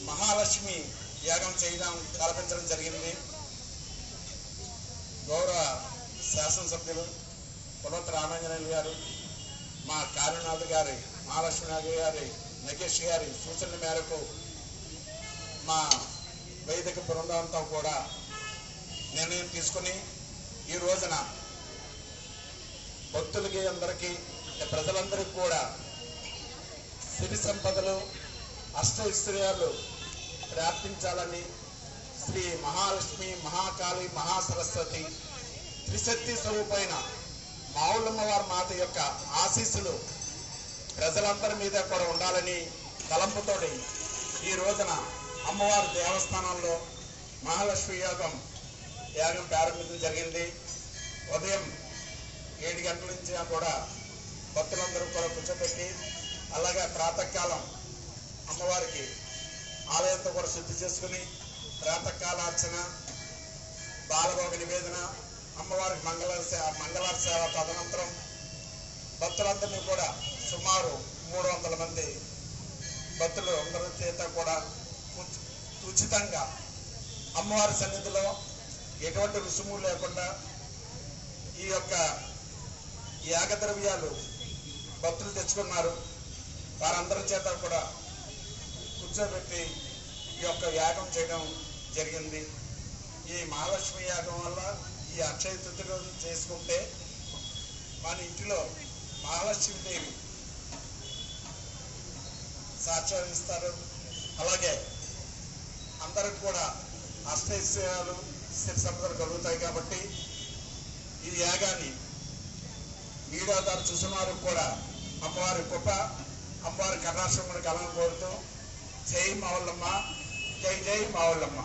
మహాలక్ష్మి యాగం చేయడం తలపించడం జరిగింది. గౌరవ శాసనసభ్యులు పులవతి రామాంజనేయులు గారు, మా కాళీనాథ్ గారి, మహాలక్ష్మి గారి, నగేష్ గారి సూచనల మేరకు మా వైదిక బృందంతో కూడా నిర్ణయం తీసుకుని ఈ రోజున భక్తులకి అందరికీ ప్రజలందరికీ కూడా సిరి సంపదలు అష్టైశ్వర్యాలు ప్రార్థించాలని శ్రీ మహాలక్ష్మి, మహాకాళి, మహాసరస్వతి త్రిశక్తి స్వరూపైన మావుళ్ళమ్మవారి మాత యొక్క ఆశీస్సులు ప్రజలందరి మీద కూడా ఉండాలని తలంపుతోటి ఈ రోజున అమ్మవారి దేవస్థానంలో మహాలక్ష్మి యాగం ప్రారంభించడం జరిగింది. ఉదయం 7 గంటల నుంచి కూడా భక్తులందరూ కూడా కూర్చోబెట్టి, అలాగే ప్రాతకాలం అమ్మవారికి ఆలయంతో కూడా శుద్ధి చేసుకుని ప్రాతకాలార్చన, బాలభోగ నివేదన, అమ్మవారికి మంగళార సేవ తదనంతరం భక్తులందరినీ కూడా సుమారు 300 మంది భక్తులు అందరి చేత కూడా ఉచితంగా అమ్మవారి సన్నిధిలో ఎటువంటి రుసుము లేకుండా ఈ యొక్క యాగద్రవ్యాలు భక్తులు తెచ్చుకున్నారు. వారందరి చేత కూడా కూర్చోబెట్టి ఈ యొక్క యాగం చేయడం జరిగింది. ఈ మహాలక్ష్మి యాగం వల్ల ఈ అక్షయ తృతీయ రోజు చేసుకుంటే మన ఇంటిలో మహాలక్ష్మీదేవి సాక్షాత్కరిస్తారు. అలాగే అందరికి కూడా అష్టైశ్వర్యాలు, సిరి సంపదలు కలుగుతాయి. కాబట్టి ఈ యాగాన్ని మీడియా ద్వారా చూసిన వారికి కూడా అమ్మవారి కృప, అమ్మవారి కటాక్షం కలగని కోరుతూ జై మావుళ్ళమ్మ, జై జై మావుళ్ళమ్మ.